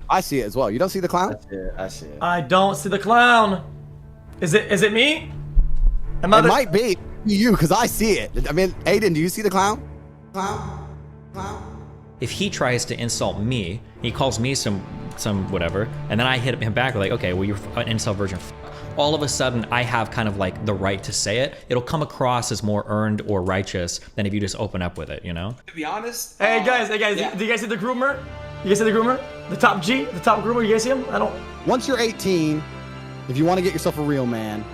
I see it as well. You don't see the clown? I see it. I don't see the clown. Is it me? It might be you, because I see it. I mean, Aiden, do you see the clown? If he tries to insult me, he calls me some whatever, and then I hit him back like, okay, well, you're an incel version. All of a sudden, I have kind of like the right to say it. It'll come across as more earned or righteous than if you just open up with it, you know? To be honest. Hey guys, yeah. Do you guys see the groomer? You guys see the groomer? The top groomer, you guys see him? I don't. Once you're 18, if you want to get yourself a real man,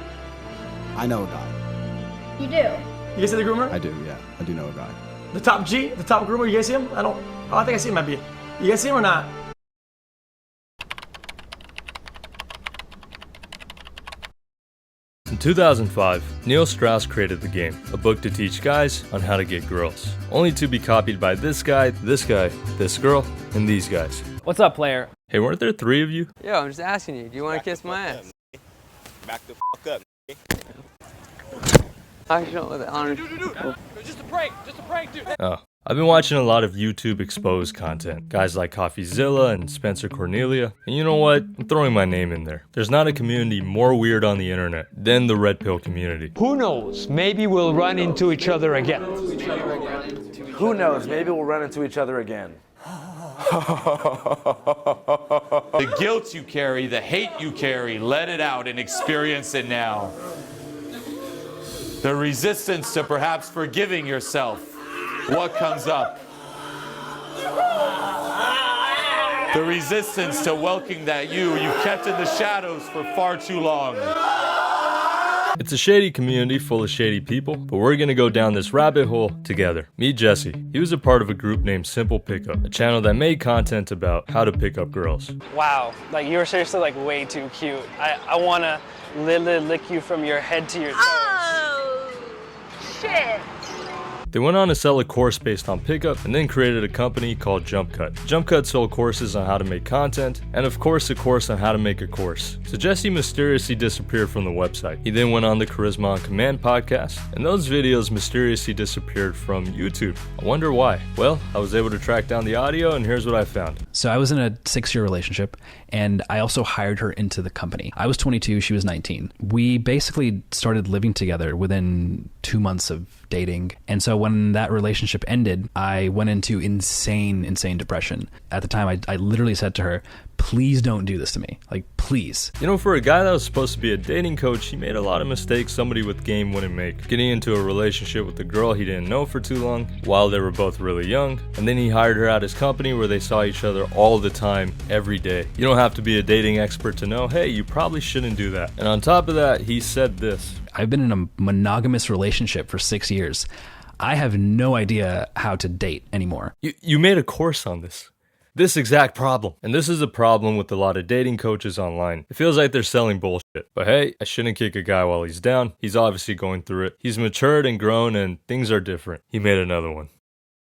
I know a guy. You do? You guys see the groomer? I do, yeah. I do know a guy. The top groomer, you guys see him? I don't. Oh, I think I see him, might be. You guys see him or not? In 2005, Neil Strauss created the game, a book to teach guys on how to get girls, only to be copied by this guy, this girl, and these guys. What's up, player? Hey, weren't there 3 of you? Yo, I'm just asking you, do you want to kiss my ass? Back the fuck up. I don't know the honor. Just a prank, dude. Oh. I've been watching a lot of YouTube exposed content, guys like Coffeezilla and Spencer Cornelia, and you know what? I'm throwing my name in there. There's not a community more weird on the internet than the Red Pill community. Who knows? Maybe we'll run into each other again. Who knows? Maybe we'll run into each other again. The guilt you carry, the hate you carry, let it out and experience it now. The resistance to perhaps forgiving yourself. What comes up? The resistance to welcoming that you've kept in the shadows for far too long. It's a shady community full of shady people, but we're gonna go down this rabbit hole together. Meet Jesse. He was a part of a group named Simple Pickup, a channel that made content about how to pick up girls. Wow, like you're seriously like way too cute. I wanna literally lick you from your head to your toes. Oh, shit. They went on to sell a course based on pickup and then created a company called JumpCut. JumpCut sold courses on how to make content and of course a course on how to make a course. So Jesse mysteriously disappeared from the website. He then went on the Charisma on Command podcast and those videos mysteriously disappeared from YouTube. I wonder why. Well, I was able to track down the audio and here's what I found. So I was in a 6-year relationship and I also hired her into the company. I was 22, she was 19. We basically started living together within 2 months of dating. And so when that relationship ended, I went into insane depression. At the time, I literally said to her, please don't do this to me. Like, please. You know, for a guy that was supposed to be a dating coach, he made a lot of mistakes somebody with game wouldn't make. Getting into a relationship with a girl he didn't know for too long, while they were both really young, and then he hired her at his company where they saw each other all the time, every day. You don't have to be a dating expert to know, hey, you probably shouldn't do that. And on top of that, he said this. I've been in a monogamous relationship for 6 years. I have no idea how to date anymore. You made a course on this exact problem. And this is a problem with a lot of dating coaches online. It feels like they're selling bullshit. But hey, I shouldn't kick a guy while he's down. He's obviously going through it. He's matured and grown and things are different. He made another one.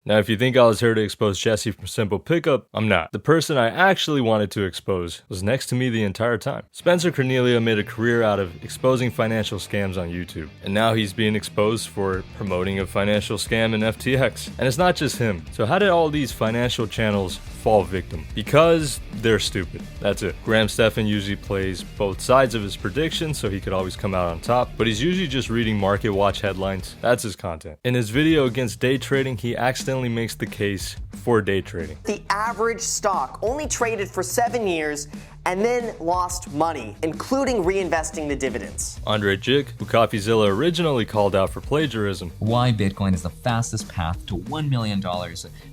Now, if you think I was here to expose Jesse from Simple Pickup, I'm not. The person I actually wanted to expose was next to me the entire time. Spencer Cornelia made a career out of exposing financial scams on YouTube, and now he's being exposed for promoting a financial scam in FTX. And it's not just him. So how did all these financial channels fall victim? Because they're stupid. That's it. Graham Stephan usually plays both sides of his predictions so he could always come out on top, but he's usually just reading Market Watch headlines. That's his content. In his video against day trading, he accidentally makes the case for day trading. The average stock only traded for 7 years and then lost money, including reinvesting the dividends. Andrew Tate, who Coffeezilla originally called out for plagiarism. Why Bitcoin is the fastest path to $1 million.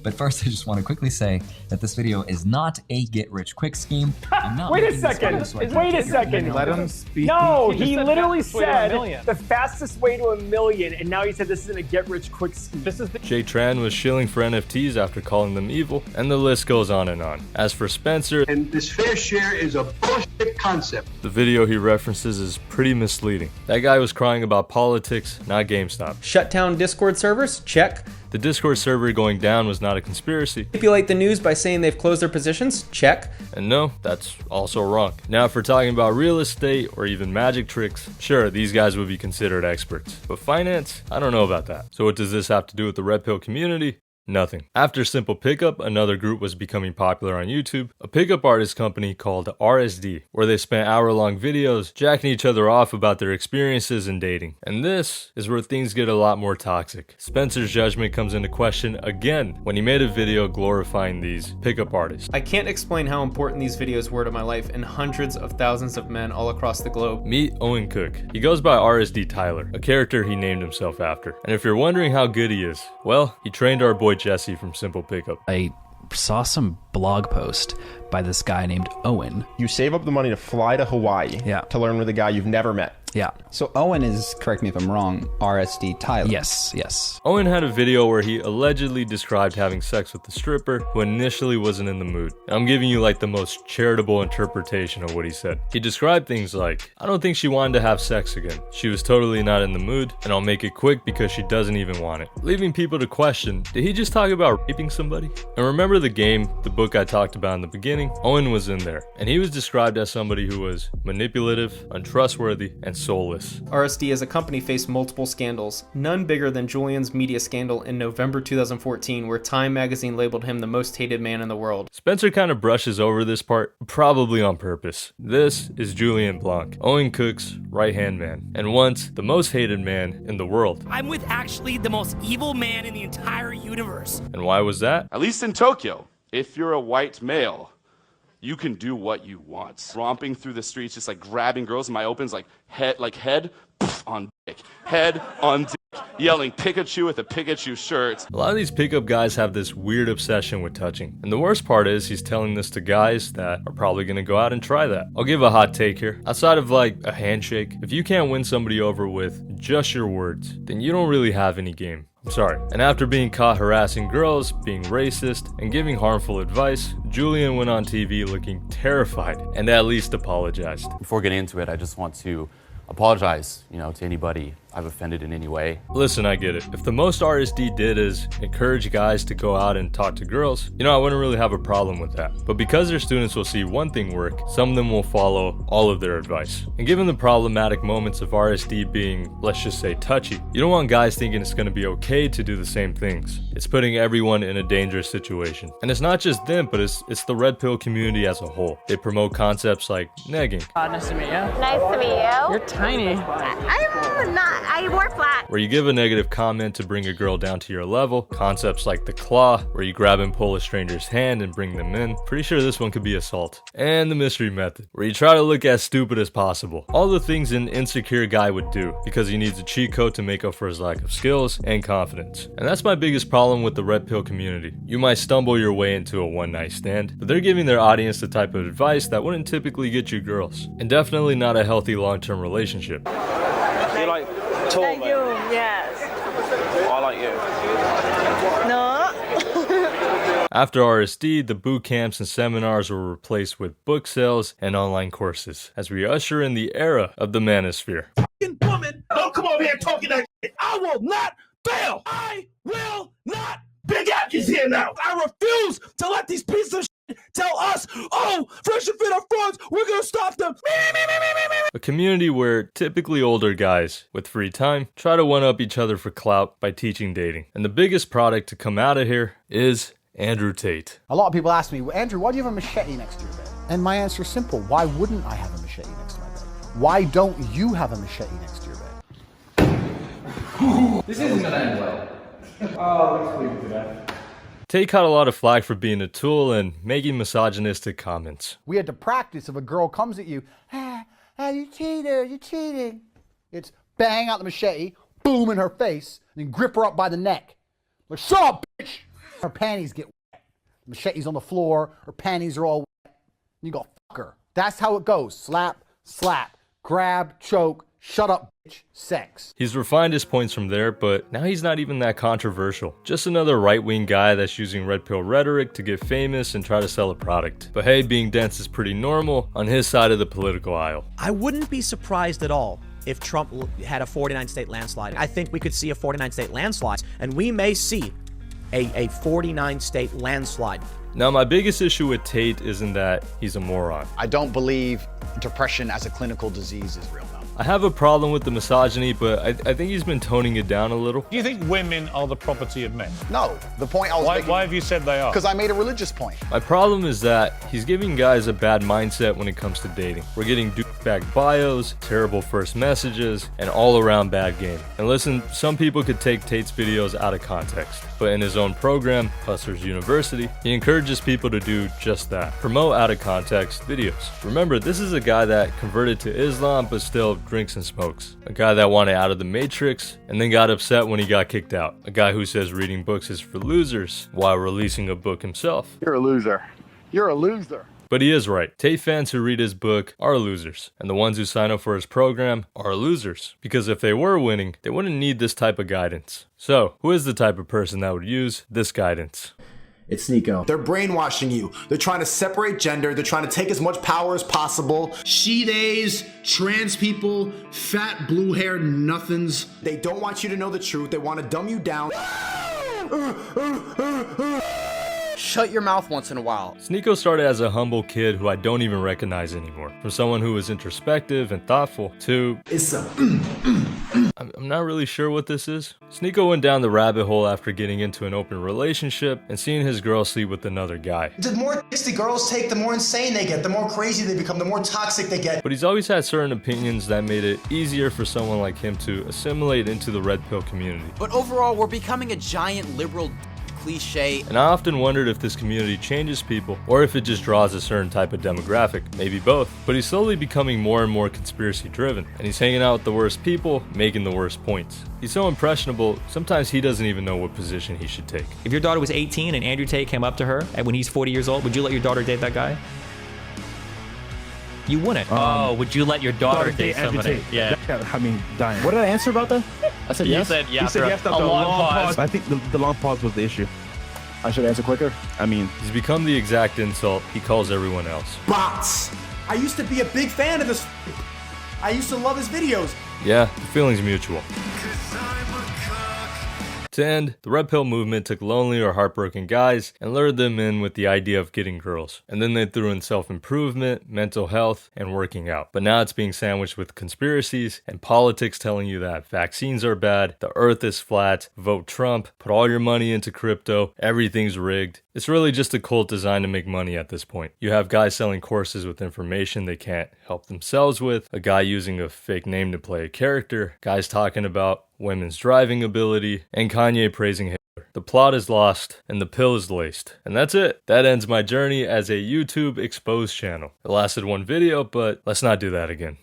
But first, I just want to quickly say that this video is not a get-rich-quick scheme. Wait a second. Let him speak. No, he literally said the fastest way to $1 million, and now he said this isn't a get-rich-quick scheme. Jay Tran was shilling for NFTs after calling them evil, and the list goes on and on. As for Spencer, and this fair share is a bullshit concept. The video he references is pretty misleading. That guy was crying about politics, not GameStop. Shut down Discord servers? Check. The Discord server going down was not a conspiracy. Manipulate the news by saying they've closed their positions? Check. And no, that's also wrong. Now, if we're talking about real estate or even magic tricks, sure, these guys would be considered experts. But finance? I don't know about that. So what does this have to do with the Red Pill community? Nothing. After Simple Pickup, another group was becoming popular on YouTube, a pickup artist company called RSD, where they spent hour-long videos jacking each other off about their experiences in dating. And this is where things get a lot more toxic. Spencer's judgment comes into question again when he made a video glorifying these pickup artists. I can't explain how important these videos were to my life and hundreds of thousands of men all across the globe. Meet Owen Cook. He goes by RSD Tyler, a character he named himself after. And if you're wondering how good he is, well, he trained our boy Jesse from Simple Pickup. I saw some blog post by this guy named Owen. You save up the money to fly to Hawaii to learn with a guy you've never met. Yeah. So Owen is, correct me if I'm wrong, RSD Tyler. Yes. Owen had a video where he allegedly described having sex with the stripper who initially wasn't in the mood. I'm giving you like the most charitable interpretation of what he said. He described things like, I don't think she wanted to have sex again. She was totally not in the mood, and I'll make it quick because she doesn't even want it. Leaving people to question, did he just talk about raping somebody? And remember The Game, the book I talked about in the beginning? Owen was in there, and he was described as somebody who was manipulative, untrustworthy, and soulless. RSD as a company faced multiple scandals, none bigger than Julien's media scandal in November 2014, where Time magazine labeled him the most hated man in the world. Spencer kind of brushes over this part, probably on purpose. This is Julien Blanc, Owen Cook's right-hand man, and once the most hated man in the world. I'm with actually the most evil man in the entire universe. And why was that? At least in Tokyo, if you're a white male, you can do what you want. Romping through the streets, just like grabbing girls in my opens, like head on dick, head on dick, yelling Pikachu with a Pikachu shirt. A lot of these pickup guys have this weird obsession with touching. And the worst part is he's telling this to guys that are probably gonna go out and try that. I'll give a hot take here. Outside of like a handshake, if you can't win somebody over with just your words, then you don't really have any game. I'm sorry. And after being caught harassing girls, being racist, and giving harmful advice, Julien went on TV looking terrified and at least apologized. Before getting into it, I just want to apologize, to anybody I've offended in any way. Listen, I get it. If the most RSD did is encourage guys to go out and talk to girls, I wouldn't really have a problem with that. But because their students will see one thing work, some of them will follow all of their advice. And given the problematic moments of RSD being, let's just say, touchy, you don't want guys thinking it's going to be okay to do the same things. It's putting everyone in a dangerous situation. And it's not just them, but it's the red pill community as a whole. They promote concepts like negging. Nice to meet you. Nice to meet you. You're tiny. I'm not. I wore flat. Where you give a negative comment to bring a girl down to your level. Concepts like the claw, where you grab and pull a stranger's hand and bring them in. Pretty sure this one could be assault. And the mystery method, where you try to look as stupid as possible. All the things an insecure guy would do, because he needs a cheat code to make up for his lack of skills and confidence. And that's my biggest problem with the red pill community. You might stumble your way into a one-night stand, but they're giving their audience the type of advice that wouldn't typically get you girls. And definitely not a healthy long-term relationship. You like tall, Thank you. Yes. I like you. No. After RSD, the boot camps and seminars were replaced with book sales and online courses, as we usher in the era of the Manosphere. Woman, don't come over here talking that shit. I will not fail. I will not. Big Ack is here now. I refuse to let these pieces of shit tell us, oh, Fresh and Fit are frauds. We're going to stop them. A community where typically older guys with free time try to one-up each other for clout by teaching dating. And the biggest product to come out of here is Andrew Tate. A lot of people ask me, well, Andrew, why do you have a machete next to your bed? And my answer is simple. Why wouldn't I have a machete next to my bed? Why don't you have a machete next to your bed? This isn't going to end well. Oh, let's leave it to that. Tate caught a lot of flack for being a tool and making misogynistic comments. We had to practice if a girl comes at you, you cheater, you're cheating. It's bang out the machete, boom in her face, and then grip her up by the neck. Like, shut up, bitch! Her panties get wet. The machete's on the floor, her panties are all wet. And you go, fuck her. That's how it goes. Slap, slap, grab, choke, shut up, bitch, sex. He's refined his points from there, but now he's not even that controversial. Just another right-wing guy that's using red pill rhetoric to get famous and try to sell a product. But hey, being dense is pretty normal on his side of the political aisle. I wouldn't be surprised at all if Trump had a 49-state landslide. I think we could see a 49-state landslide, and we may see a 49-state landslide Now, my biggest issue with Tate isn't that he's a moron. I don't believe depression as a clinical disease is real, no. I have a problem with the misogyny, but I think he's been toning it down a little. Do you think women are the property of men? No, the point I was making... Why have you said they are? Because I made a religious point. My problem is that he's giving guys a bad mindset when it comes to dating. We're getting douchebag bios, terrible first messages, and all-around bad game. And listen, some people could take Tate's videos out of context, but in his own program, Hustlers University, he encourages people to do just that. Promote out-of-context videos. Remember, this is a guy that converted to Islam, but still drinks and smokes. A guy that wanted out of the Matrix and then got upset when he got kicked out. A guy who says reading books is for losers while releasing a book himself. You're a loser. You're a loser. But he is right. Tate fans who read his book are losers, and the ones who sign up for his program are losers. Because if they were winning, they wouldn't need this type of guidance. So, who is the type of person that would use this guidance? It's Sneako. They're brainwashing you. They're trying to separate gender. They're trying to take as much power as possible. She, theys, trans people, fat blue hair nothings. They don't want you to know the truth. They want to dumb you down. Shut your mouth once in a while. Sneako started as a humble kid who I don't even recognize anymore. From someone who was introspective and thoughtful to... I'm not really sure what this is. Sneako went down the rabbit hole after getting into an open relationship and seeing his girl sleep with another guy. The more dicks the girls take, the more insane they get, the more crazy they become, the more toxic they get. But he's always had certain opinions that made it easier for someone like him to assimilate into the red pill community. But overall, we're becoming a giant liberal cliche. And I often wondered if this community changes people or if it just draws a certain type of demographic, maybe both. But he's slowly becoming more and more conspiracy driven, and he's hanging out with the worst people, making the worst points. He's so impressionable, sometimes he doesn't even know what position he should take. If your daughter was 18 and Andrew Tate came up to her and when he's 40 years old, would you let your daughter date that guy? You wouldn't. Would you let your daughter date somebody? Yeah. I mean, dying. What did I answer about that? I said yes. You said yeah. He said yes after a long pause. I think the long pause was the issue. I should answer quicker. I mean, he's become the exact insult he calls everyone else. Bots. I used to be a big fan of this. I used to love his videos. Yeah, the feeling's mutual. To end, the red pill movement took lonely or heartbroken guys and lured them in with the idea of getting girls. And then they threw in self-improvement, mental health, and working out. But now it's being sandwiched with conspiracies and politics telling you that vaccines are bad, the earth is flat, vote Trump, put all your money into crypto, everything's rigged. It's really just a cult designed to make money at this point. You have guys selling courses with information they can't help themselves with, a guy using a fake name to play a character, guys talking about women's driving ability, and Kanye praising Hitler. The plot is lost, and the pill is laced. And that's it. That ends my journey as a YouTube exposed channel. It lasted one video, but let's not do that again.